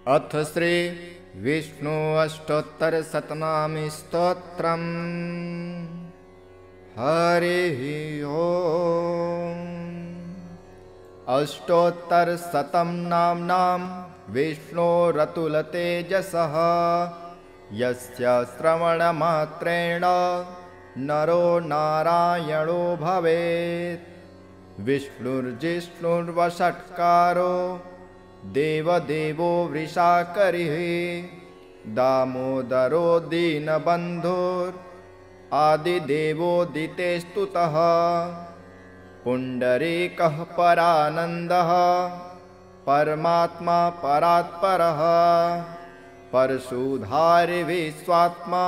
अथ श्री विष्णु अष्टोत्तर शतनामी स्तोत्रम्। हरिः ओम्। अष्टोत्तर शतं नाम्नां विष्णोरतुलतेजसः यस्य श्रवणमात्रेण नरो नारायणो भवेत्। विष्णुर्जिष्णुर्वषट्कारो देवदेवो वृषाकरिः दामोदरो दीनबन्धुरादिदेवोदिते स्तुतः। पुण्डरीकः परानन्दः परमात्मा परात्परः परशुधारी विश्वात्मा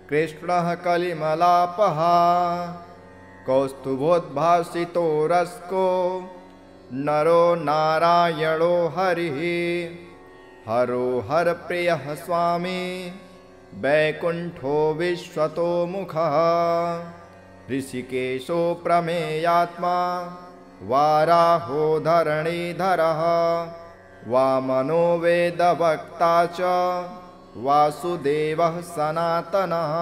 कृष्णः कलिमलापः। कौस्तुभोद्भासितो रस्को नरो नारायणो हरिः हरो हरप्रियः स्वामी वैकुण्ठो विश्वतो मुखः। ऋषिकेशो प्रमेयात्मा वाराहो धरणीधरः वामनो वेदवक्ता च वासुदेवः सनातनः।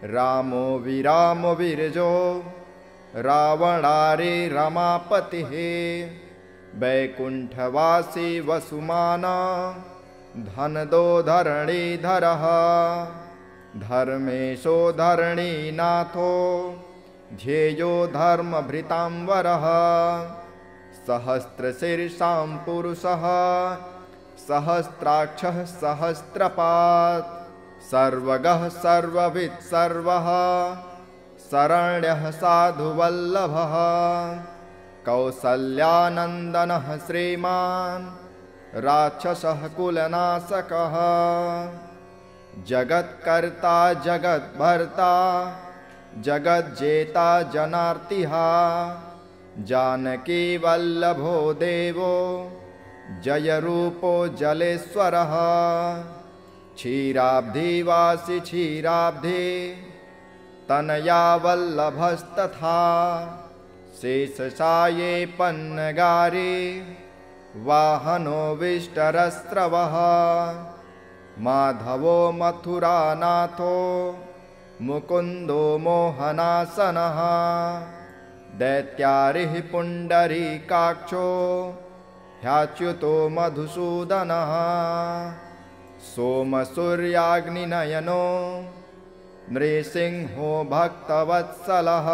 रामो विरामो विरजो रावणारी रमापतिः वैकुण्ठवासी वसुमाना धनदो धरणीधरः। धर्मेशो धरणीनाथो ध्येयो धर्मभृतांवरः। सहस्रशीर्षां पुरुषः सहस्राक्षः सहस्रपात् सर्वगः सर्ववित् सर्वः शरण्यः साधुवल्लभः। कौसल्यानन्दनः श्रीमान् राक्षसः कुलनाशकः। जगत्कर्ता जगद्भर्ता जगज्जेता जनार्तिः जानकी वल्लभो देवो जयरूपो जलेश्वरः। क्षीराब्धिवासी क्षीराब्धि तनया वल्लभस्तथा शेषशाये पन्नगारी वाहनो विष्टरस्रवः। माधवो मथुरानाथो मुकुन्दो मोहनासनः। दैत्यारिः पुण्डरीकाक्षो ह्याच्युतो मधुसूदनः। सोमसूर्याग्निनयनो नृसिंहो भक्तवत्सलः।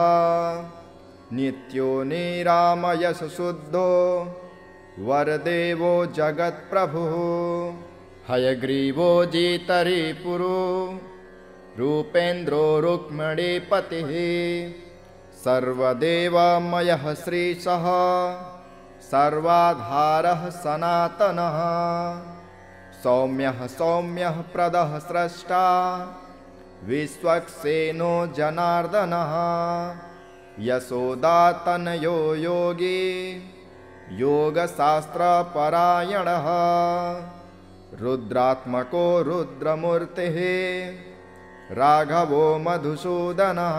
नित्यो निरामयशुद्धो वरदेवो जगत्प्रभुः। हयग्रीवो जितरिपुरो रूपेन्द्रो रुक्मिणीपतिः। सर्वदेवमयः श्रीशः सर्वाधारः सनातनः। सौम्यः सौम्यः प्रदः स्रष्टा विश्वक्सेनो जनार्दनः। यशोदातनयो योगी योगशास्त्रपरायणः। रुद्रात्मको रुद्रमूर्तिः राघवो मधुसूदनः।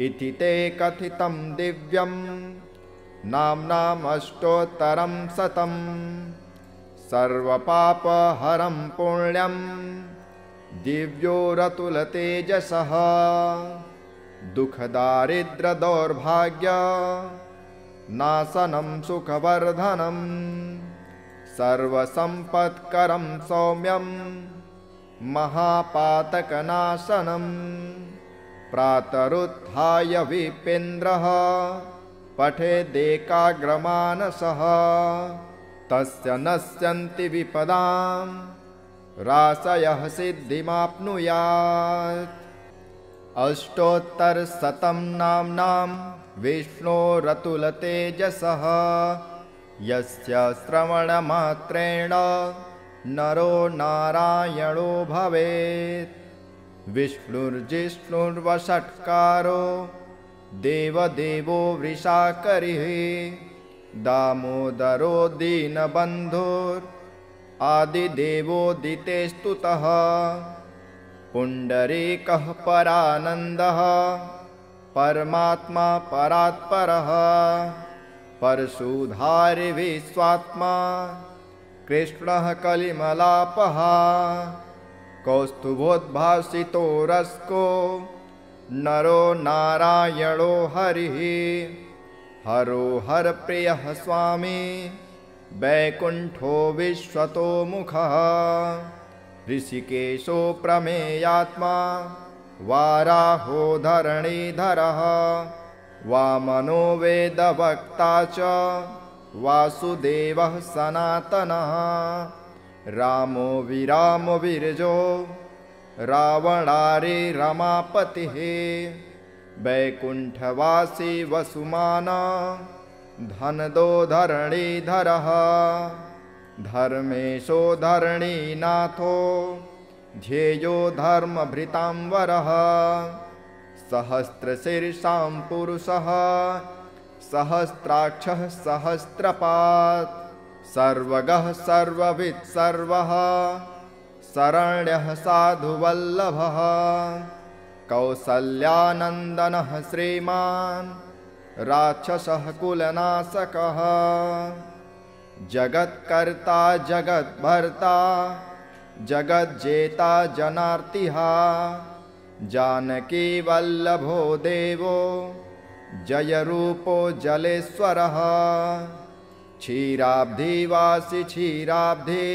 इति ते कथितं दिव्यं नाम्नामष्टोत्तरं शतम्। सर्वपापहरं पुण्यं दिव्योरतुलतेजसः। दुःखदारिद्र्यदौर्भाग्य नाशनं सुखवर्धनं। सर्वसम्पत्करं सौम्यं महापातकनाशनं। प्रातरुत्थाय विपेन्द्रः पठेदेकाग्रमानसः। तस्य नश्यन्ति विपदां राशयः सिद्धिमाप्नुयात्। अष्टोत्तरशतं नाम्नां विष्णोरतुलतेजसः यस्य श्रवणमात्रेण नरो नारायणो भवेत्। विष्णुर्जिष्णुर्वषट्कारो देवदेवो वृषाकरिः दामोदरो दीनबन्धुरादिदेवोदिते स्तुतः। पुण्डरीकः परानन्दः परमात्मा परात्परः परशुधारी विश्वात्मा कृष्णः कलिमलापः कौस्तुभोद्भासितो रस्को नरो नारायणो हरिः हरो हरप्रियः स्वामी वैकुण्ठो विश्वतो मुखः ऋषिकेशो प्रमेयात्मा वाराहो धरणीधरः वामनो वेदवक्ता च वासुदेवः सनातनः रामो विरामो विरजो रावणारे रमापतिः वैकुण्ठवासी वसुमाना धनदो धरणीधरः धर्मेशो धरणीनाथो ध्येयो धर्मभृतांवरः सहस्रशीर्षां पुरुषः सहस्राक्षः सहस्रपात् सर्वगः सर्ववित् सर्वः शरण्यः साधुवल्लभः कौसल्यानन्दनः श्रीमान् राक्षसः कुलनाशकः जगत्कर्ता जगद्भर्ता जगज्जेता जनार्तिः जानकी वल्लभो देवो जयरूपो जलेश्वरः क्षीराब्धिवासी क्षीराब्धि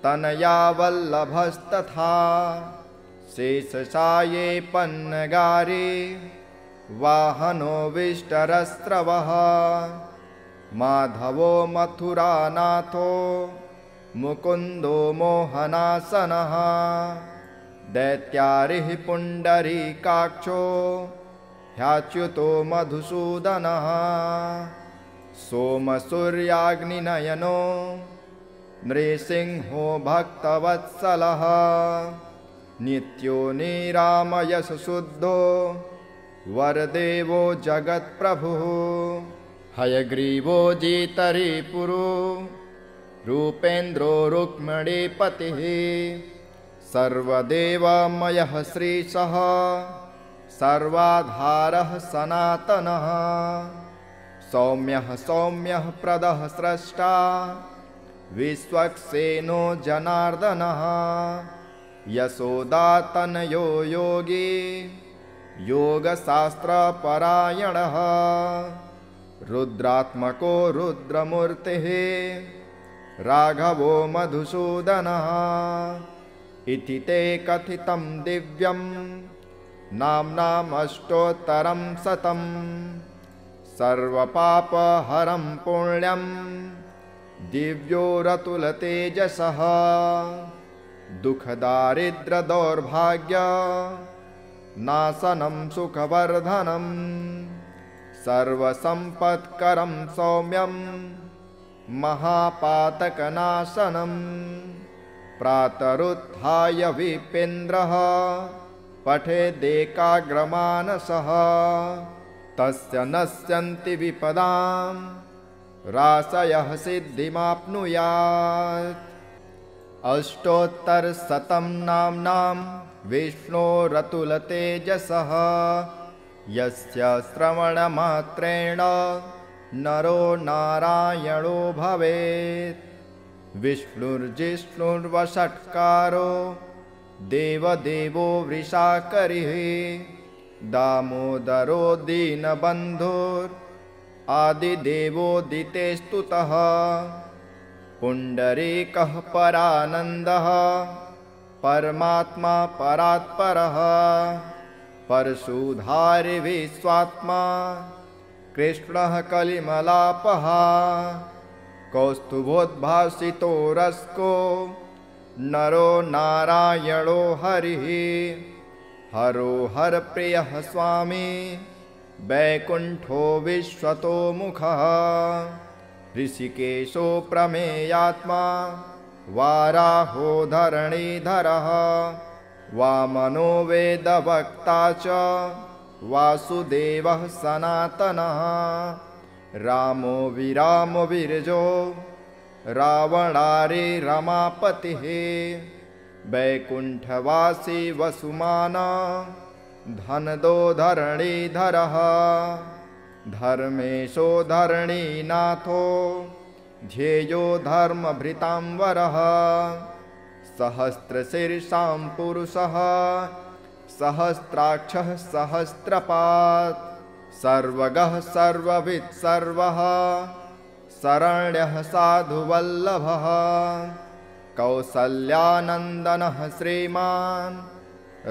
तनया वल्लभस्तथा शेषशाये पन्नगारे वाहनो विष्टरस्रवः माधवो मथुरानाथो मुकुन्दो मोहनासनः दैत्यारिः पुण्डरीकाक्षो ह्याच्युतो मधुसूदनः सोमसूर्याग्निनयनो नृसिंहो भक्तवत्सलः नित्यो निरामयशुद्धो वरदेवो जगत्प्रभुः हयग्रीवो जितरिपुरो रूपेन्द्रो रुक्मिणीपतिः सर्वदेवमयः श्रीशः सर्वाधारः सनातनः सौम्यः सौम्यः प्रदः स्रष्टा विश्वक्सेनो जनार्दनः यशोदातनयो योगी योगशास्त्रपरायणः रुद्रात्मको रुद्रमूर्तिः राघवो मधुसूदनः इति ते कथितं दिव्यं नाम्नामष्टोत्तरं शतं सर्वपापहरं पुण्यं दिव्यो रतुलतेजसः दुःखदारिद्र्यदौर्भाग्य नाशनं सुखवर्धनं सर्वसम्पत्करं सौम्यं महापातकनाशनं प्रातरुत्थाय विपेन्द्रः पठेदेकाग्रमानसः तस्य नश्यन्ति विपदां राशयः सिद्धिमाप्नुयात् अष्टोत्तरशतं नाम्नां विष्णोरतुलतेजसः यस्य श्रवणमात्रेण नरो नारायणो भवेत् विष्णुर्जिष्णुर्वषट्कारो देवदेवो वृषाकरिः दामोदरो दीनबन्धुरादिदेवोदितेस्तुतः पुण्डरीकः परानन्दः परमात्मा परात्परः परशुधारि विश्वात्मा कृष्णः कलिमलापः कौस्तुभोद्भासितो रस्को नरो नारायणो हरिः हरो हरप्रियः स्वामी वैकुण्ठो विश्वतो मुखः ऋषिकेशो प्रमेयात्मा वाराहो धरणीधरः वामनो वेदवक्ता च वासुदेवः सनातनः रामो विरामो विरजो रावणारे रमापतिः वैकुण्ठवासी वसुमाना धनदो धरणीधरः धर्मेशो धरणीनाथो ध्येयो धर्मभृतांवरः सहस्रशीर्षां पुरुषः सहस्राक्षः सहस्रपात् सर्वगः सर्ववित् सर्वः शरण्यः साधुवल्लभः कौसल्यानन्दनः श्रीमान्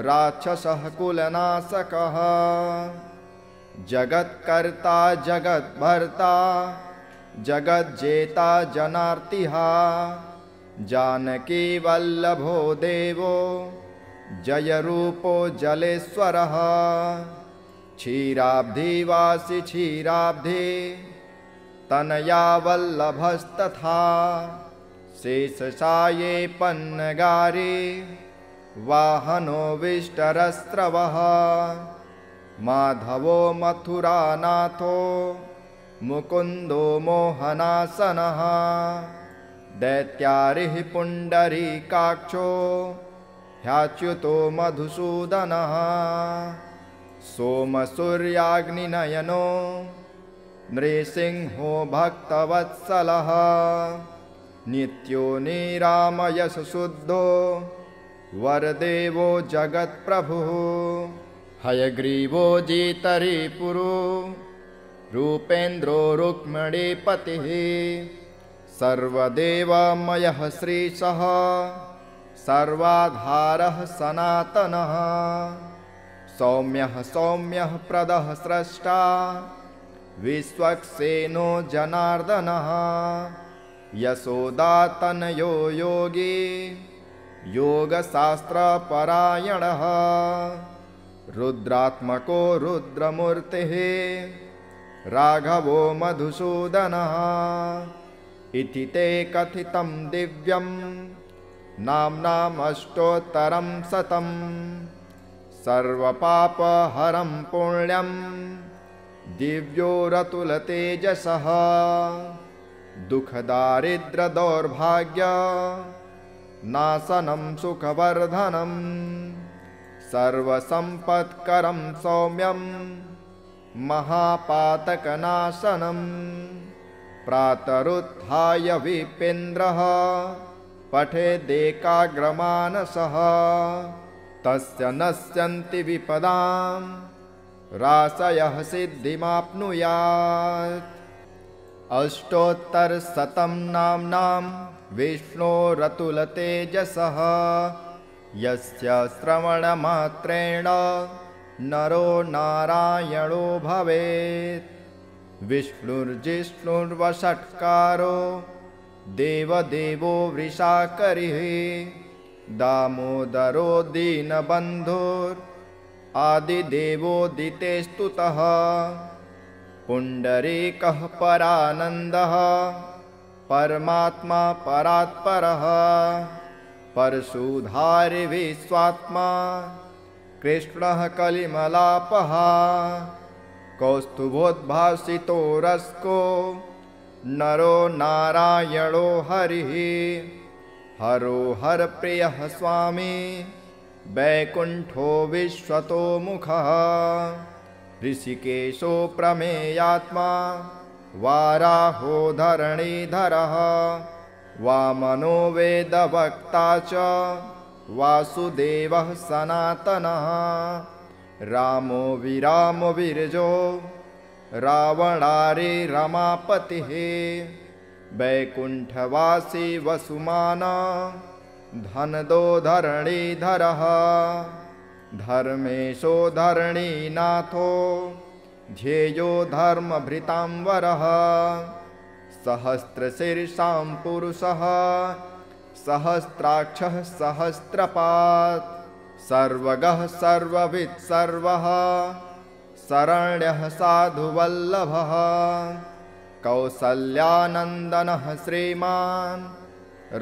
राक्षसः कुलनाशकः जगत्कर्ता जगद्भर्ता जगज्जेता जनार्तिः जानकी वल्लभो देवो जयरूपो जलेश्वरः क्षीराब्धिवासी क्षीराब्धि तनया वल्लभस्तथा शेषशाये पन्नगारे वाहनो विष्टरस्रवः माधवो मथुरानाथो मुकुन्दो मोहनासनः दैत्यारिः पुण्डरीकाक्षो ह्याच्युतो मधुसूदनः सोमसूर्याग्निनयनो नृसिंहो भक्तवत्सलः नित्यो निरामयशुद्धो वरदेवो जगत्प्रभुः हयग्रीवो जितरिपुरो रूपेन्द्रो रुक्मिणीपतिः सर्वदेवमयः श्रीशः सर्वाधारः सनातनः सौम्यः सौम्यः प्रदः स्रष्टा विश्वक्सेनो जनार्दनः यशोदातनयो योगी योगशास्त्रपरायणः रुद्रात्मको रुद्रमूर्तिः राघवो मधुसूदनः इति ते कथितं दिव्यं नाम्नामष्टोत्तरं शतं सर्वपापहरं पुण्यं दिव्यो रतुलतेजसः दुःखदारिद्र्यदौर्भाग्य नाशनं सुखवर्धनं सर्वसम्पत्करं सौम्यं महापातकनाशनं प्रातरुत्थाय विपेन्द्रः पठेदेकाग्रमानसः तस्य नश्यन्ति विपदां राशयः सिद्धिमाप्नुयात् अष्टोत्तरशतं नाम्नां विष्णोरतुलतेजसः यस्य श्रवणमात्रेण नरो नारायणो भवेत् विष्णुर्जिष्णुर्वषट्कारो देवदेवो वृषाकरिः दामोदरो दीनबन्धुरादिदेवोदितेस्तुतः पुण्डरीकः परानन्दः परमात्मा परात्परः परशुधारि विश्वात्मा कृष्णः कलिमलापः कौस्तुभोद्भासितो रस्को नरो नारायणो हरिः हरो हरप्रियः स्वामी वैकुण्ठो विश्वतो मुखः ऋषिकेशो प्रमेयात्मा वाराहो धरणीधरः वामनो वेदवक्ता च वासुदेवः सनातनः रामो विरामो विरजो रावणारि रमापतिः वैकुण्ठवासी वसुमाना धनदो धरणीधरः धर्मेशो धरणीनाथो ध्येयो धर्मभृतांवरः सहस्रशीर्षां पुरुषः सहस्राक्षः सहस्रपात् सर्वगः सर्ववित् सर्वः शरण्यः साधुवल्लभः कौसल्यानन्दनः श्रीमान्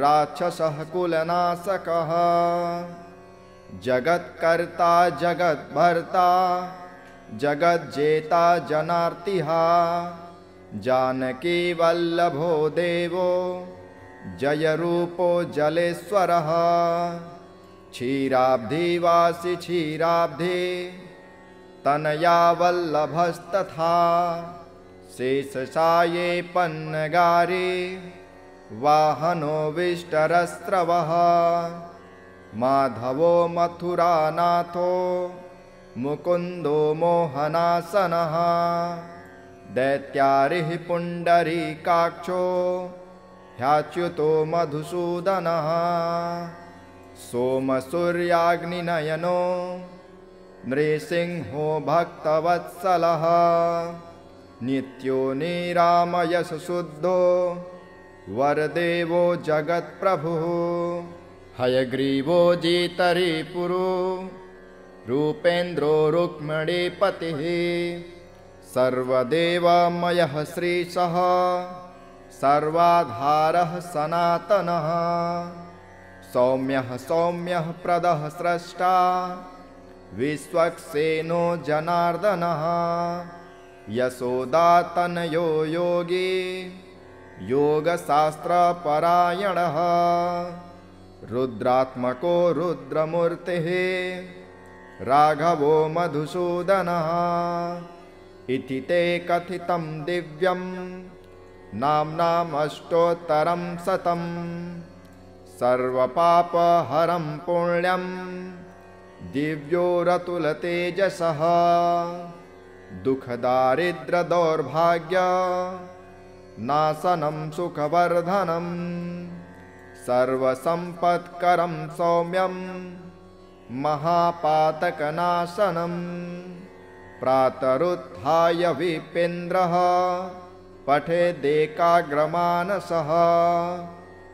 राक्षसः कुलनाशकः जगत्कर्ता जगद्भर्ता जगज्जेता जनार्तिः जानकी वल्लभो देवो जयरूपो जलेश्वरः क्षीराब्धिवासी क्षीराब्धि तनया वल्लभस्तथा शेषशाये पन्नगारे वाहनो विष्टरस्रवः माधवो मथुरानाथो मुकुन्दो मोहनासनः दैत्यारिः पुण्डरीकाक्षो ह्याच्युतो मधुसूदनः सोमसूर्याग्निनयनो नृसिंहो भक्तवत्सलः नित्यो निरामयशुद्धो वरदेवो जगत्प्रभुः हयग्रीवो जितरिपुरो रूपेन्द्रो रुक्मिणीपतिः सर्वदेवमयः श्रीशः सर्वाधारः सनातनः सौम्यः प्रदः स्रष्टा विश्वक्सेनो जनार्दनः यशोदातनयो योगी योगशास्त्रपरायणः रुद्रात्मको रुद्रमूर्तिः राघवो मधुसूदनः इति ते कथितं दिव्यं नाम्नामष्टोत्तरं शतं सर्वपापहरं पुण्यं दिव्यो रतुलतेजसः दुःखदारिद्र्यदौर्भाग्य नाशनं सुखवर्धनं सर्वसम्पत्करं सौम्यं महापातकनाशनं प्रातरुत्थाय विपेन्द्रः पठेदेकाग्रमानसः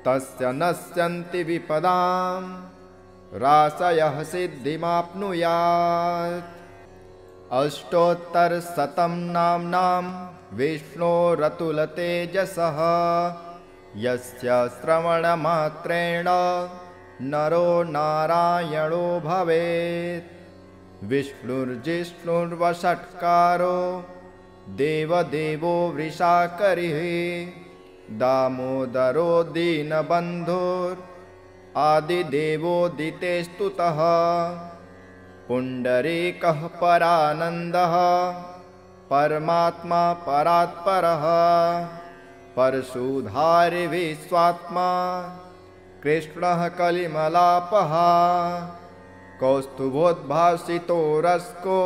तस्य नश्यन्ति विपदां राशयः सिद्धिमाप्नुयात् अष्टोत्तरशतं नाम्नां विष्णोरतुलतेजसः यस्य श्रवणमात्रेण नरो नारायणो भवेत् विष्णुर्जिष्णुर्वषट्कारो देवदेवो वृषाकरिः दामोदरो दीनबन्धुरादिदेवोदितेस्तुतः पुण्डरीकः परानन्दः परमात्मा परात्परः परशुधारी विश्वात्मा कृष्णः कलिमलापः कौस्तुभोद्भासितो रस्को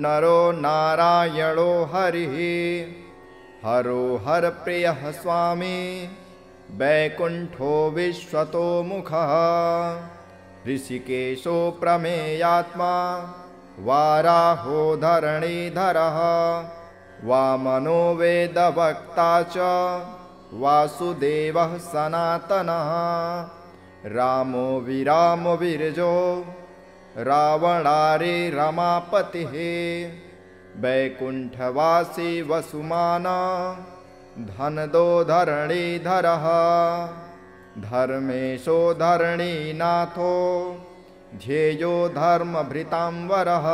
नरो नारायणो हरिः हरो हरप्रियः स्वामी वैकुण्ठो विश्वतोमुखः ऋषिकेशो प्रमेयात्मा वाराहो धरणीधरः वामनो वेदवक्ता च वासुदेवः सनातनः रामो विरामो विरजो रावणारी रमापतिः वैकुण्ठवासी वसुमाना धनदो धरणीधरः धर्मेशो धरणीनाथो ध्येयो धर्मभृतांवरः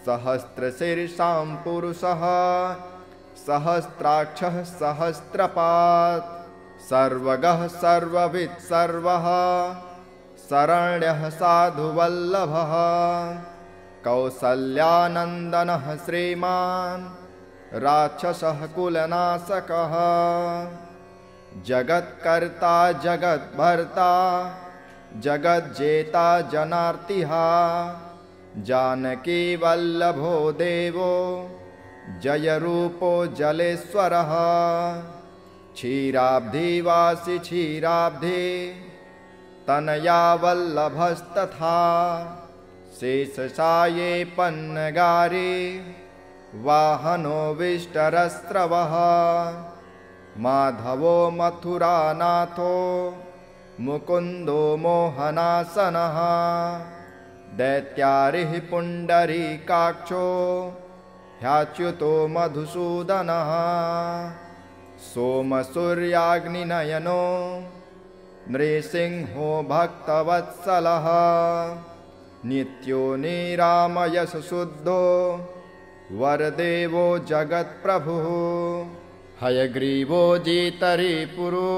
सहस्रशीर्षां पुरुषः सहस्राक्षः सहस्रपात् सर्वगः सर्ववित् सर्वः शरण्यः साधुवल्लभः कौसल्यानन्दनः श्रीमान् राक्षसः कुलनाशकः जगत्कर्ता जगद्भर्ता जगज्जेता जनार्तिः जानकी वल्लभो देवो जयरूपो जलेश्वरः क्षीराब्धिवासी क्षीराब्धि तनया वल्लभस्तथा शेषशाये पन्नगारी वाहनो विष्टरस्रवः माधवो मथुरानाथो मुकुन्दो मोहनासनः दैत्यारिः पुण्डरीकाक्षो ह्याच्युतो मधुसूदनः सोमसूर्याग्निनयनो नृसिंहो भक्तवत्सलः नित्यो निरामयशुद्धो वरदेवो जगत्प्रभुः हयग्रीवो जितरिपुरो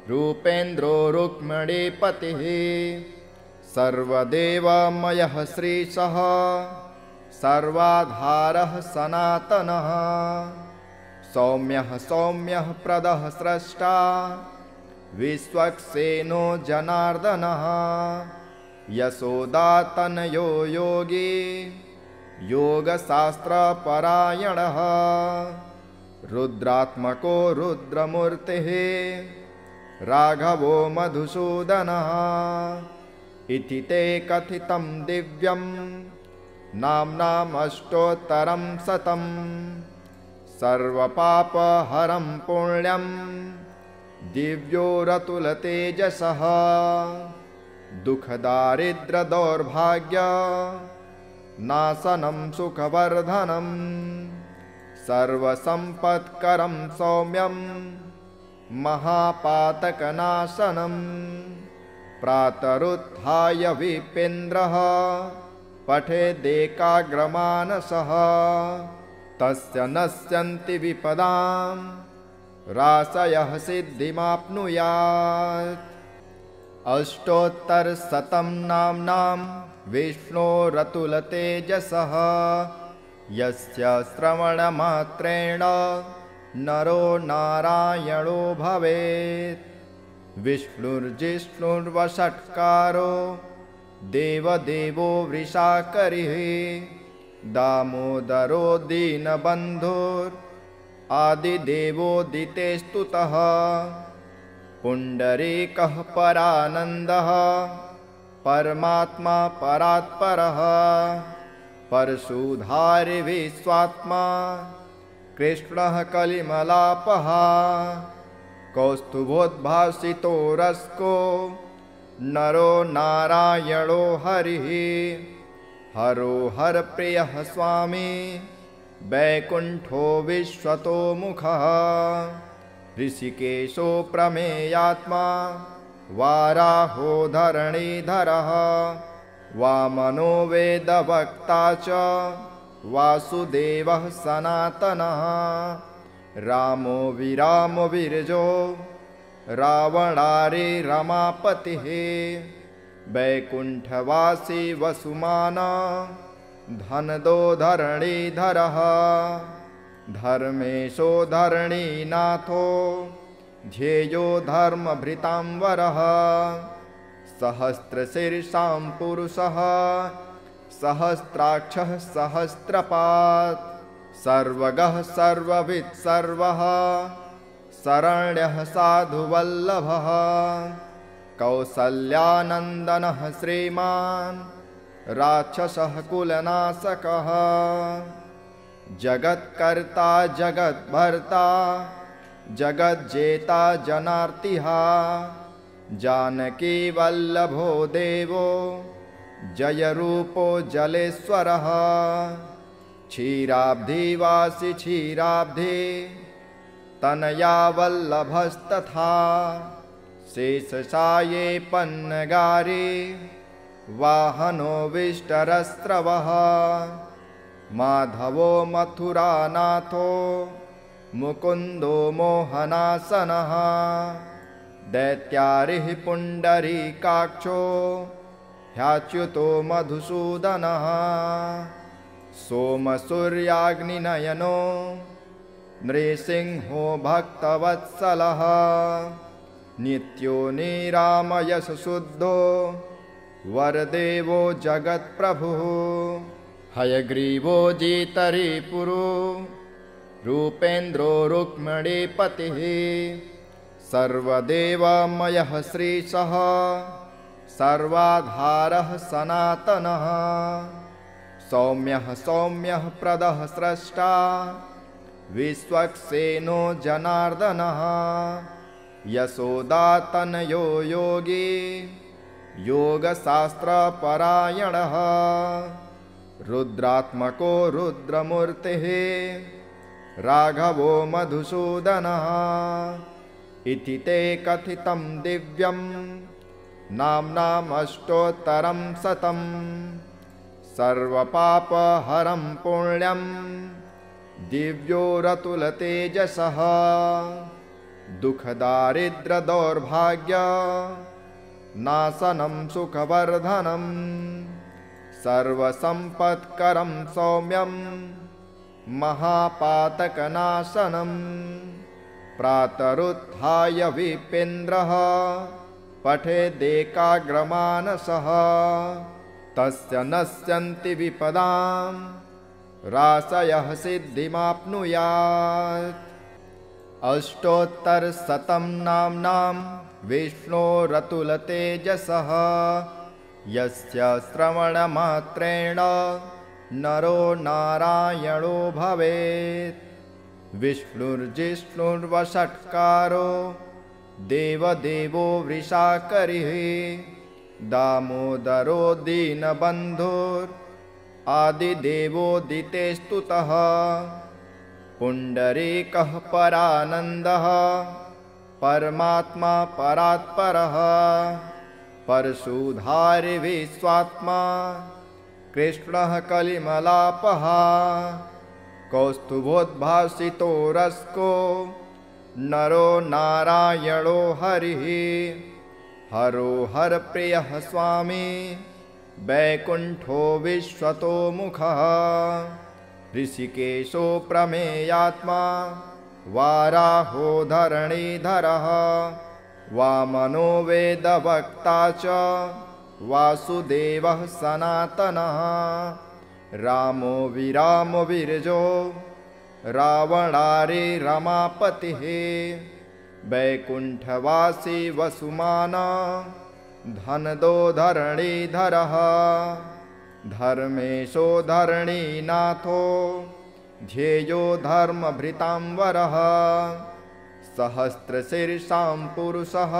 रूपेन्द्रो रुक्मिणीपतिः सर्वदेवमयः श्रीशः सर्वाधारः सनातनः सौम्यः सौम्यः प्रदः स्रष्टा विश्वक्सेनो जनार्दनः यशोदातनयो योगी योगशास्त्रपरायणः रुद्रात्मको रुद्रमूर्तिः राघवो मधुसूदनः इति ते कथितं दिव्यं नाम्नामष्टोत्तरं शतं सर्वपापहरं पुण्यं दिव्योरतुलतेजसः दुःखदारिद्र्यदौर्भाग्य नाशनं सुखवर्धनं सर्वसम्पत्करं सौम्यं महापातकनाशनं प्रातरुत्थाय विपेन्द्रः पठेदेकाग्रमानसः तस्य नश्यन्ति विपदां राशयः सिद्धिमाप्नुयात्। अष्टोत्तरशतं नाम्नां विष्णोरतुलतेजसः यस्य श्रवणमात्रेण नरो नारायणो भवेत्। विष्णुर्जिष्णुर्वषट्कारो देवदेवो वृषाकरिः दामोदरो दीनबन्धुरादिदेवोदिते स्तुतः पुण्डरीकः परानन्दः परमात्मा परात्परः परशुधारी विश्वात्मा कृष्णः कलिमलापः कौस्तुभोद्भासितो रस्को नरो नारायणो हरिः हरो हरप्रियः स्वामी वैकुण्ठो विश्वतो मुखः ऋषिकेशो प्रमेयात्मा वाराहो धरणीधरः वामनो वेदवक्ता च वासुदेवः सनातनः रामो विरामो विरजो रावणारी रमापतिः वैकुण्ठवासी वसुमाना धनदो धरणीधरः धर्मेशो धरणीनाथो ध्येयो धर्मभृतांवरः सहस्रशीर्षां पुरुषः सहस्राक्षः सहस्रपात् सर्वगः सर्ववित् सर्वः शरण्यः साधुवल्लभः कौसल्यानन्दनः श्रीमान् राक्षसः कुलनाशकः जगत्कर्ता जगद्भर्ता जगज्जेता जनार्तिः जानकी वल्लभो देवो जयरूपो जलेश्वरः क्षीराब्धिवासी क्षीराब्धि तनया वल्लभस्तथा शेषशाये पन्नगारी वाहनो विष्टरस्रवः माधवो मथुरानाथो मुकुन्दो मोहनासनः दैत्यारिः पुण्डरीकाक्षो ह्याच्युतो मधुसूदनः सोमसूर्याग्निनयनो नृसिंहो भक्तवत्सलः नित्यो निरामयशुद्धो वरदेवो जगत्प्रभुः हयग्रीवो जितरिपुरो रूपेन्द्रो रुक्मिणीपतिः सर्वदेवमयः श्रीशः सर्वाधारः सनातनः सौम्यः सौम्यः प्रदः स्रष्टा विश्वक्सेनो जनार्दनः यशोदातनयो योगी योगशास्त्रपरायणः रुद्रात्मको रुद्रमूर्तिः राघवो मधुसूदनः इति ते कथितं दिव्यं नाम्नामष्टोत्तरं शतं सर्वपापहरं पुण्यं दिव्योरतुलतेजसः दुःखदारिद्र्यदौर्भाग्य नाशनं सुखवर्धनं सर्वसम्पत्करं सौम्यं महापातकनाशनम् प्रातरुत्थाय विपेन्द्रः पठेदेकाग्रमानसः तस्य नश्यन्ति विपदां राशयः सिद्धिमाप्नुयात्। अष्टोत्तरशतं नाम्नां विष्णोरतुलतेजसः यस्य श्रवणमात्रेण नरो नारायणो भवेत्। विष्णुर्जिष्णुर्वषट्कारो देवदेवो वृषाकरिः दामोदरो दीनबन्धुरादिदेवोदिते स्तुतः। पुण्डरीकः परानन्दः परमात्मा परात्परः परशुधारी विश्वात्मा कृष्णः कलिमलापः। कौस्तुभोद्भासितो रस्को नरो नारायणो हरिः हरो हरप्रियः स्वामी वैकुण्ठो विश्वतो मुखः। ऋषिकेशो प्रमेयात्मा वाराहो धरणीधरः वामनो वेदवक्ता च वासुदेवः सनातनः। रामो विरामो विरजो रावणारी रमापतिः वैकुण्ठवासी वसुमाना धनदो धरणीधरः। धर्मेशो धरणीनाथो ध्येयो धर्मभृतांवरः। सहस्रशीर्षां पुरुषः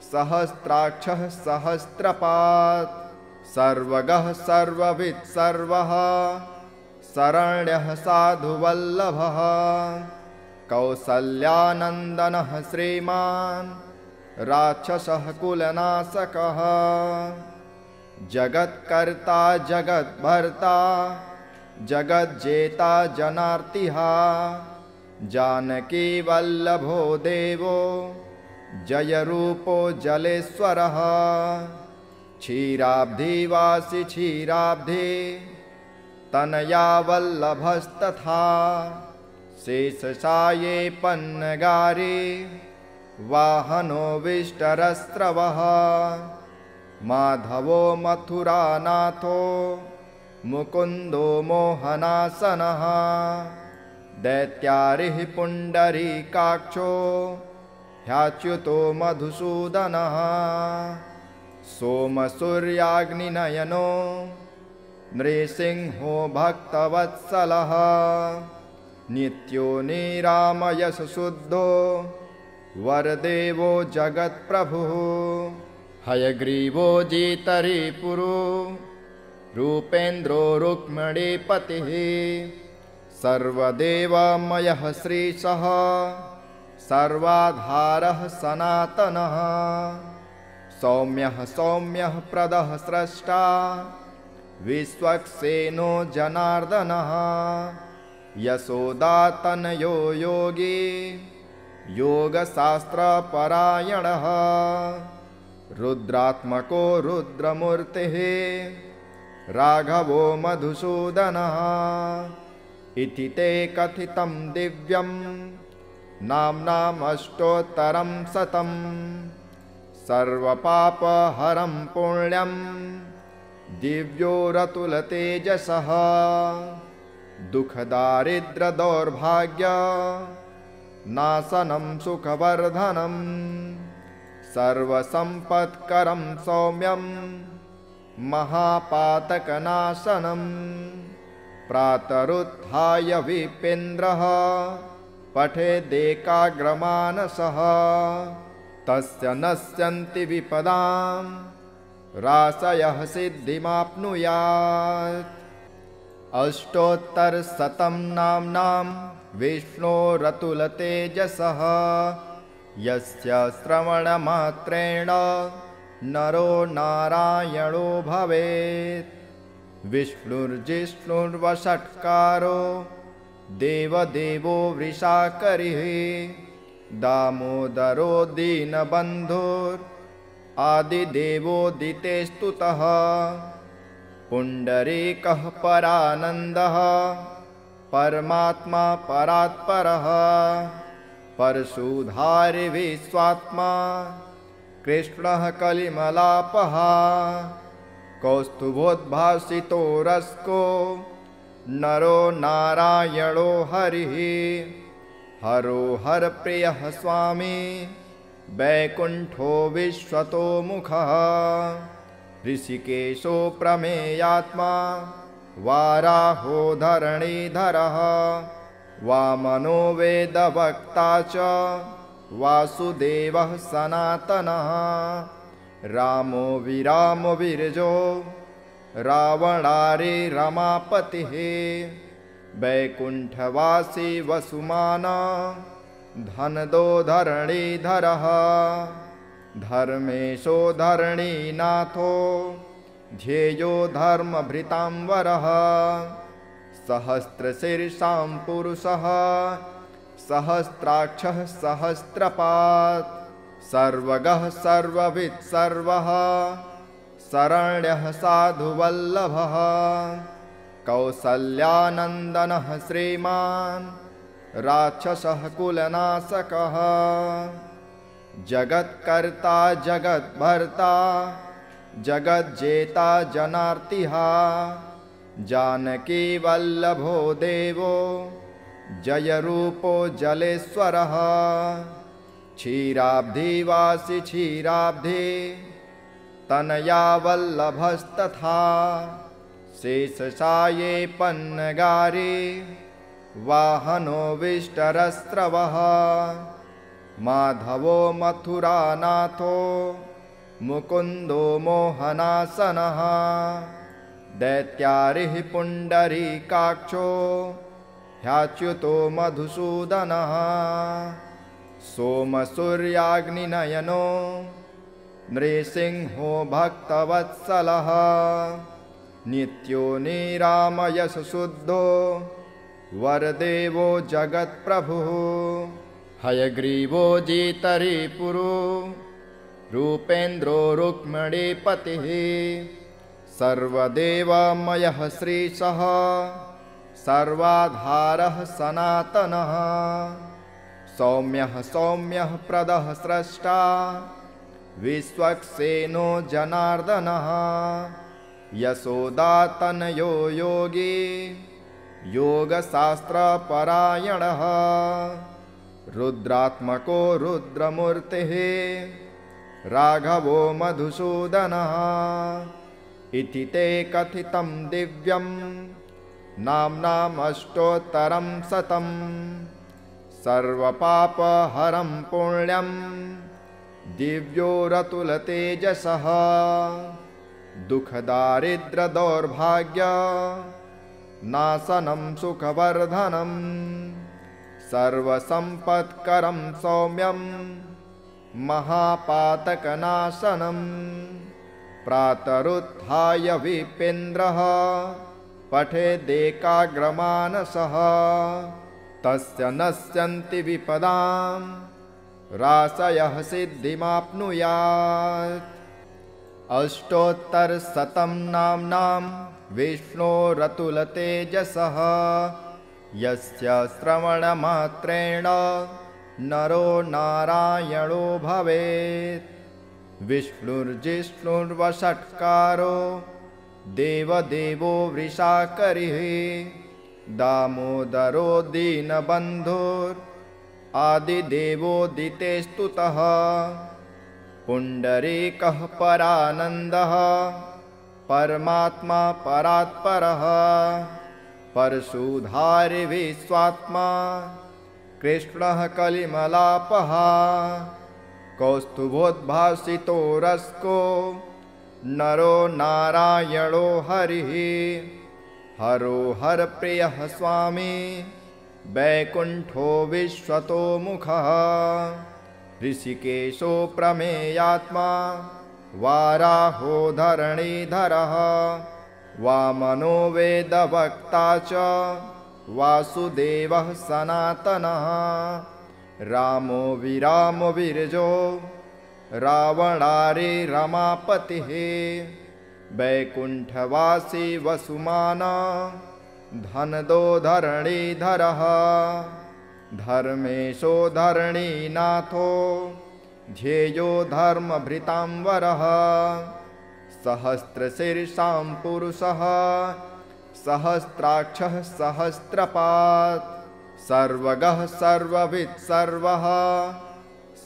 सहस्राक्षः सहस्रपात् सर्वगः सर्ववित् सर्वः शरण्यः साधुवल्लभः। कौसल्यानन्दनः श्रीमान् राक्षसः कुलनाशकः। जगत्कर्ता जगद्भर्ता जगज्जेता जनार्तिः जानकी वल्लभो देवो जयरूपो जलेश्वरः। क्षीराब्धिवासी क्षीराब्धि तनया वल्लभस्तथा शेषशाये पन्नगारी वाहनो विष्टरस्रवः। माधवो मथुरानाथो मुकुन्दो मोहनासनः। दैत्यारिः पुण्डरीकाक्षो ह्याच्युतो मधुसूदनः। सोमसूर्याग्निनयनो नृसिंहो भक्तवत्सलः। नित्यो निरामयशुद्धो वरदेवो जगत्प्रभुः। हयग्रीवो जितरिपुरो रूपेन्द्रो रुक्मिणीपतिः। सर्वदेवमयः श्रीशः सर्वाधारः सनातनः। सौम्यः सौम्यः प्रदः स्रष्टा विश्वक्सेनो जनार्दनः। यशोदातनयो योगी योगशास्त्रपरायणः। रुद्रात्मको रुद्रमूर्तिः राघवो मधुसूदनः। इति ते कथितं दिव्यं नाम्नामष्टोत्तरं शतम्। सर्वपापहरं पुण्यं दिव्योरतुलतेजसः। दुःखदारिद्र्यदौर्भाग्य नाशनं सुखवर्धनम्। सर्वसम्पत्करं सौम्यं महापातकनाशनम्। प्रातरुत्थाय विपेन्द्रः पठेदेकाग्रमानसः तस्य नश्यन्ति विपदां राशयः सिद्धिमाप्नुयात्। अष्टोत्तरशतं नाम्नां विष्णोरतुलतेजसः यस्य श्रवणमात्रेण नरो नारायणो भवेत्। विष्णुर्जिष्णुर्वषट्कारो देवदेवो वृषाकरिः दामोदरो दीनबन्धुरादिदेवोदिते स्तुतः। पुण्डरीकः परानन्दः परमात्मा परात्परः परशुधारि विश्वात्मा कृष्णः कलिमलापः कौस्तुभोद्भासितो रस्को नरो नारायणो हरिः हरो हरप्रियः स्वामी वैकुण्ठो विश्वतो मुखः ऋषिकेशो प्रमेयात्मा वाराहो धरणीधरः वामनो वेदवक्ता च वासुदेवः सनातनः रामो विरामो विरजो रावणारि रमापतिः वैकुण्ठवासी वसुमाना धनदो धरणीधरः धर्मेशो धरणीनाथो ध्येयो धर्मभृतांवरः सहस्रशीर्षां पुरुषः सहस्राक्षः सहस्रपात् सर्वगः सर्ववित् सर्वः शरण्यः साधुवल्लभः कौसल्यानन्दनः श्रीमान् राक्षसः कुलनाशकः जगत्कर्ता जगद्भर्ता जगज्जेता जनार्तिः जानकी वल्लभो देवो जयरूपो जलेश्वरः क्षीराब्धिवासी क्षीराब्धि तनया वल्लभस्तथा शेषशाये पन्नगारी वाहनो विष्टरस्रवः माधवो मथुरानाथो मुकुन्दो मोहनासनः दैत्यारिः पुण्डरीकाक्षो ह्याच्युतो मधुसूदनः सोमसूर्याग्निनयनो नृसिंहो भक्तवत्सलः नित्यो निरामयशुद्धो वरदेवो जगत्प्रभुः हयग्रीवो जितरिपुरो रूपेन्द्रो रुक्मिणीपतिः सर्वदेवमयः श्रीशः सर्वाधारः सनातनः सौम्यः सौम्यः प्रदः स्रष्टा विश्वक्सेनो जनार्दनः यशोदातनयो योगी योगशास्त्रपरायणः रुद्रात्मको रुद्रमूर्तिः राघवो मधुसूदनः इति ते कथितं दिव्यं नाम्नामष्टोत्तरं शतं सर्वपापहरं पुण्यं दिव्यो रतुलतेजसः दुःखदारिद्र्यदौर्भाग्य नाशनं सुखवर्धनं सर्वसम्पत्करं सौम्यं महापातकनाशनं प्रातरुत्थाय विपेन्द्रः पठेदेकाग्रमानसः तस्य नश्यन्ति विपदां राशयः सिद्धिमाप्नुयात् अष्टोत्तरशतं नाम्नां विष्णोरतुलतेजसः यस्य श्रवणमात्रेण नरो नारायणो भवेत् विष्णुर्जिष्णुर्वषट्कारो देवदेवो वृषाकरिः दामोदरो दीनबन्धुरादिदेवोदितेस्तुतः पुण्डरीकः परानन्दः परमात्मा परात्परः परशुधारि विश्वात्मा कृष्णः कलिमलापः कौस्तुभोद्भासितो रस्को नरो नारायणो हरिः हरो हरप्रियः स्वामी वैकुण्ठो विश्वतो मुखः ऋषिकेशो प्रमेयात्मा वाराहो धरणीधरः वामनो वेदवक्ता च वासुदेवः सनातनः रामो विरामो विरजो रावणारि रमापतिः वैकुण्ठवासी वसुमाना धनदो धरणीधरः धर्मेशो धरणीनाथो ध्येयो धर्मभृतांवरः सहस्रशीर्षां पुरुषः सहस्राक्षः सहस्रपात् सर्वगः सर्ववित् सर्वः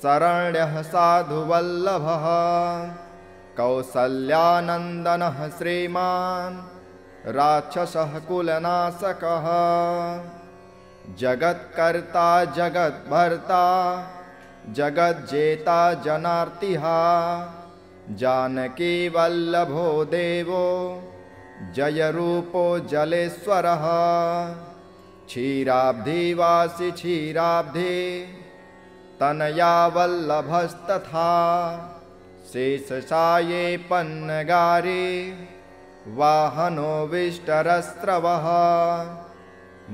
शरण्यः साधुवल्लभः कौसल्यानन्दनः श्रीमान् राक्षसः कुलनाशकः जगत्कर्ता जगद्भर्ता जगज्जेता जनार्तिः जानकी वल्लभो देवो जयरूपो जलेश्वरः क्षीराब्धिवासी क्षीराब्धि तनया वल्लभस्तथा शेषशाये पन्नगारे वाहनो विष्टरस्रवः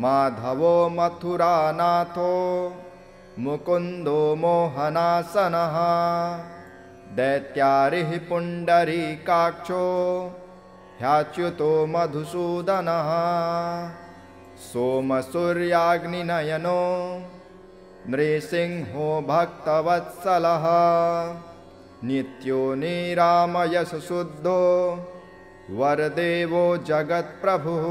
माधवो मथुरानाथो मुकुन्दो मोहनासनः दैत्यारिः पुण्डरीकाक्षो ह्याच्युतो मधुसूदनः सोमसूर्याग्निनयनो नृसिंहो भक्तवत्सलः नित्यो निरामयशुद्धो वरदेवो जगत्प्रभुः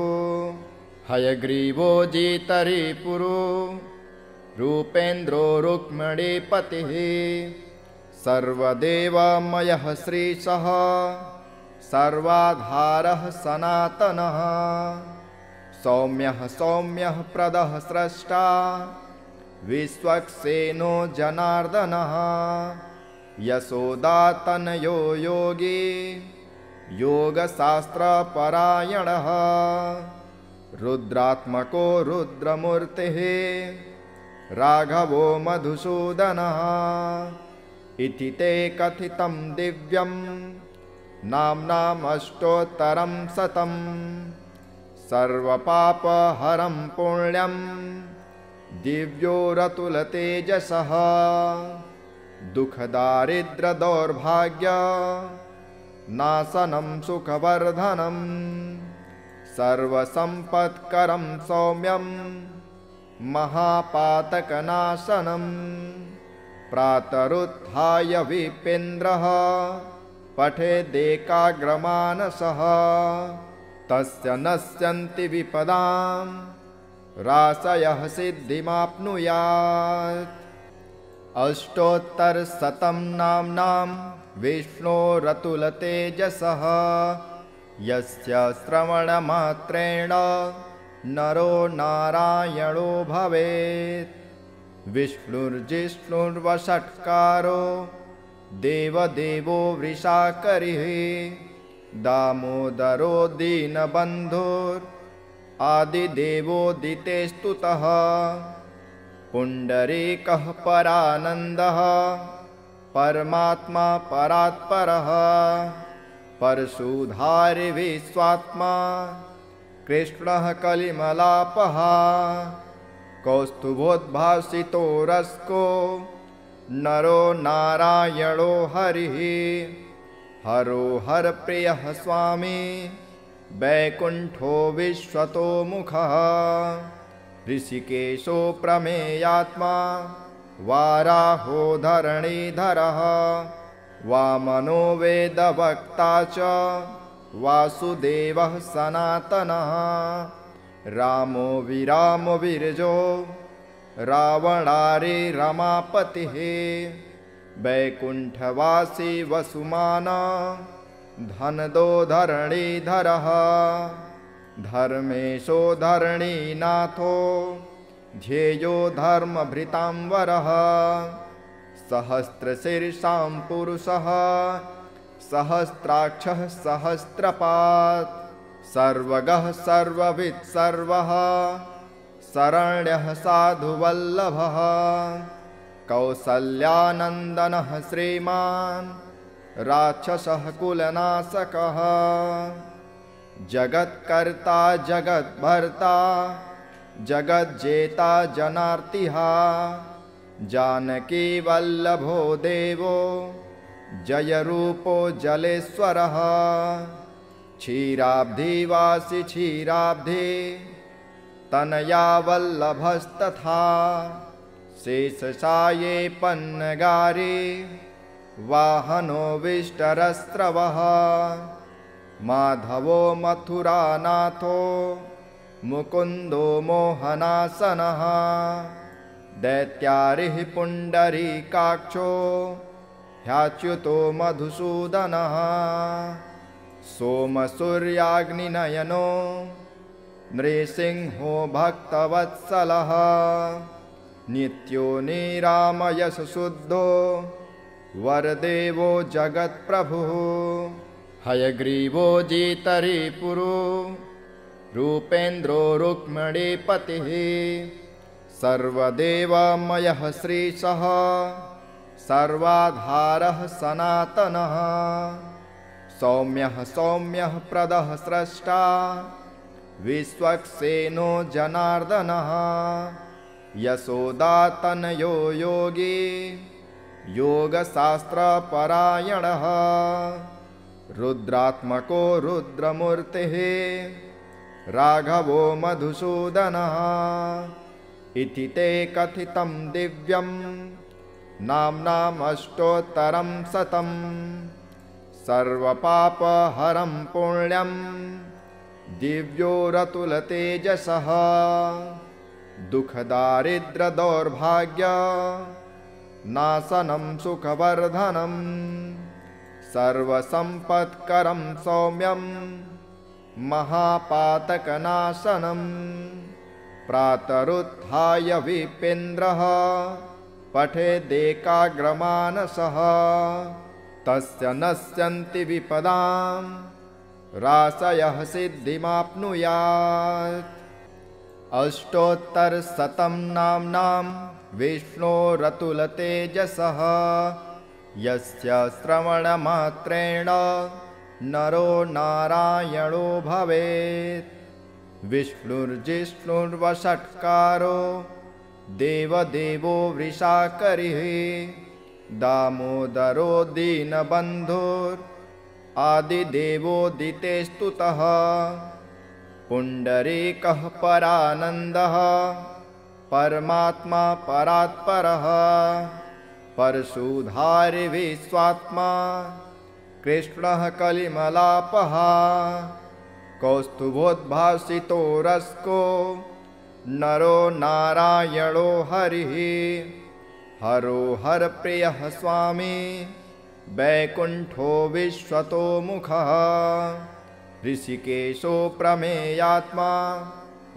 हयग्रीवो जितरिपुरो रूपेन्द्रो रुक्मिणीपतिः सर्वदेवमयः श्रीशः सर्वाधारः सनातनः सौम्यः सौम्यः प्रदः स्रष्टा विश्वक्सेनो जनार्दनः यशोदातनयो योगी योगशास्त्रपरायणः रुद्रात्मको रुद्रमूर्तिः राघवो मधुसूदनः इति ते कथितं दिव्यं नाम्नामष्टोत्तरं शतं सर्वपापहरं पुण्यं दिव्यो रतुलतेजसः दुःखदारिद्र्यदौर्भाग्य नाशनं सुखवर्धनं सर्वसम्पत्करं सौम्यं महापातकनाशनं प्रातरुत्थाय विपेन्द्रः पठेदेकाग्रमानसः तस्य नश्यन्ति विपदां राशयः सिद्धिमाप्नुयात् अष्टोत्तरशतं नाम्नां विष्णोरतुलतेजसः यस्य श्रवणमात्रेण नरो नारायणो भवेत् विष्णुर्जिष्णुर्वषट्कारो देवदेवो वृषाकरिः दामोदरो दीनबन्धुरादिदेवोदिते स्तुतः पुण्डरीकः परानन्दः परमात्मा परात्परः परशुधारि विश्वात्मा कृष्णः कलिमलापः कौस्तुभोद्भासितो रस्को नरो नारायणो हरिः हरो हरप्रियः स्वामी वैकुण्ठो विश्वतो मुखः ऋषिकेशो प्रमेयात्मा वाराहो धरणीधरः वामनो वेदवक्ता च वासुदेवः सनातनः रामो विरामो विरजो रावणारि रमापतिः वैकुण्ठवासी वसुमाना धनदो धरणीधरः धर्मेशो धरणीनाथो ध्येयो धर्मभृतांवरः सहस्रशीर्षां पुरुषः सहस्राक्षः सहस्रपात् सर्वगः सर्ववित् सर्वः शरण्यः साधुवल्लभः कौसल्यानन्दनः श्रीमान् राक्षसः कुलनाशकः जगत्कर्ता जगद्भर्ता जगज्जेता जनार्तिः जानकी वल्लभो देवो जयरूपो जलेश्वरः क्षीराब्धिवासी क्षीराब्धि तनया वल्लभस्तथा शेषशाये पन्नगारे वाहनो विष्टरस्रवः माधवो मथुरानाथो मुकुन्दो मोहनासनः दैत्यारिः पुण्डरीकाक्षो ह्याच्युतो मधुसूदनः सोमसूर्याग्निनयनो नृसिंहो भक्तवत्सलः नित्यो निरामयशुद्धो वरदेवो जगत्प्रभुः हयग्रीवो जितरिपुरो रूपेन्द्रो रुक्मिणीपतिः सर्वदेवमयः श्रीशः सर्वाधारः सनातनः सौम्यः प्रदः स्रष्टा विश्वक्सेनो जनार्दनः यशोदातनयो योगी योगशास्त्रपरायणः रुद्रात्मको रुद्रमूर्तिः राघवो मधुसूदनः इति ते कथितं दिव्यं नाम्नामष्टोत्तरं शतं सर्वपापहरं पुण्यं दिव्यो रतुलतेजसः दुःखदारिद्र्यदौर्भाग्य नाशनं सुखवर्धनं सर्वसम्पत्करं सौम्यं महापातकनाशनं प्रातरुत्थाय विपेन्द्रः पठेदेकाग्रमानसः तस्य नश्यन्ति विपदां राशयः सिद्धिमाप्नुयात् अष्टोत्तरशतं नाम्नां विष्णोरतुलतेजसः यस्य श्रवणमात्रेण नरो नारायणो भवेत् विष्णुर्जिष्णुर्वषट्कारो देवदेवो वृषाकरिः दामोदरो दीनबन्धुरादिदेवोदितेस्तुतः पुण्डरीकः परानन्दः परमात्मा परात्परः परशुधारि विश्वात्मा कृष्णः कलिमलापः कौस्तुभोद्भासितो रस्को नरो नारायणो हरिः हरो हरप्रियः स्वामी वैकुण्ठो विश्वतोमुखः ऋषिकेशो प्रमेयात्मा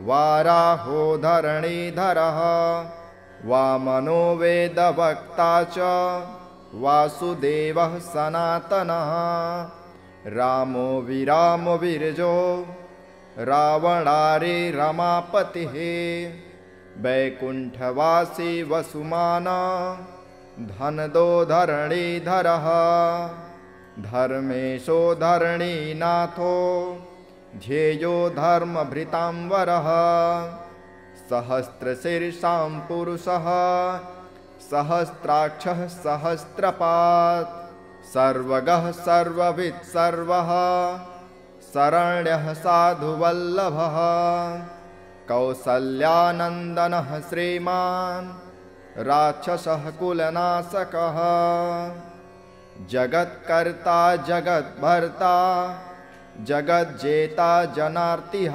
वाराहो धरणीधरः वामनो वेदवक्ता च वासुदेवः सनातनः रामो विरामो विरजो रावणारि रमापतिः वैकुण्ठवासी वसुमाना धनदो धरणीधरः धर्मेशो धरणीनाथो ध्येयो धर्मभृतांवरः सहस्रशीर्षां पुरुषः सहस्राक्षः सहस्रपात् सर्वगः सर्ववित् सर्वः शरण्यः साधुवल्लभः कौसल्यानन्दनः श्रीमान् राक्षसः कुलनाशकः जगत्कर्ता जगद्भर्ता जगज्जेता जनार्तिः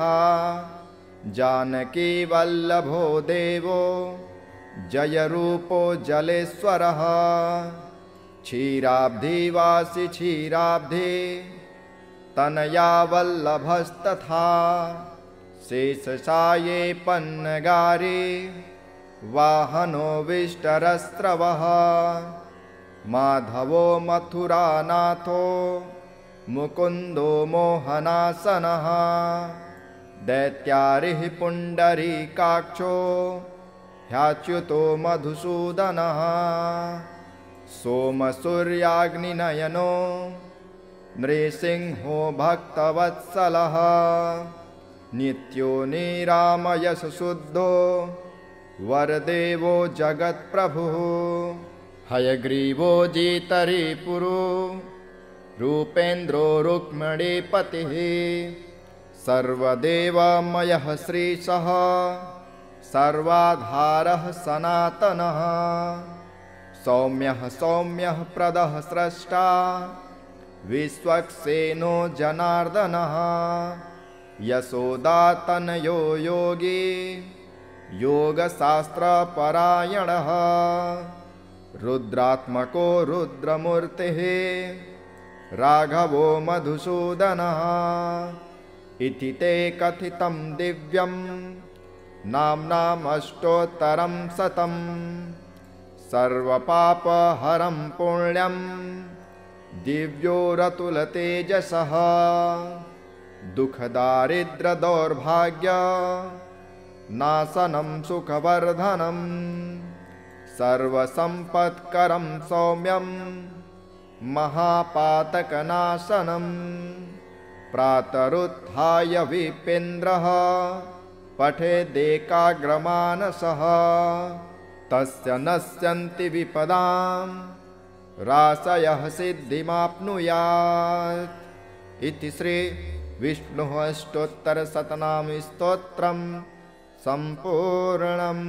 जानकी वल्लभो देवो जयरूपो जलेश्वरः क्षीराब्धिवासी क्षीराब्धि तनया वल्लभस्तथा शेषशाये पन्नगारे वाहनो विष्टरस्रवः माधवो मथुरानाथो मुकुन्दो मोहनासनः दैत्यारिः पुण्डरीकाक्षो ह्याच्युतो मधुसूदनः सोमसूर्याग्निनयनो नृसिंहो भक्तवत्सलः नित्यो निरामयशुद्धो वरदेवो जगत्प्रभुः हयग्रीवो जितरिपुरो रूपेन्द्रो रुक्मिणीपतिः सर्वदेवमयः श्रीशः सर्वाधारः सनातनः सौम्यः सौम्यः प्रदः स्रष्टा विश्वक्सेनो जनार्दनः यशोदातनयो योगी योगशास्त्रपरायणः रुद्रात्मको रुद्रमूर्तिः राघवो मधुसूदनः इति ते कथितं दिव्यं नाम्नामष्टोत्तरं शतं सर्वपापहरं पुण्यं दिव्योरतुलतेजसः दुःखदारिद्र्यदौर्भाग्य नाशनं सुखवर्धनं सर्वसम्पत्करं सौम्यं महापातकनाशनं प्रातरुत्थाय विपेन्द्रः पठेदेकाग्रमानसः तस्य नश्यन्ति विपदां राशयः सिद्धिमाप्नुयात् इति श्री विष्णुः अष्टोत्तरशतनामस्तोत्रम् सम्पूर्णम्।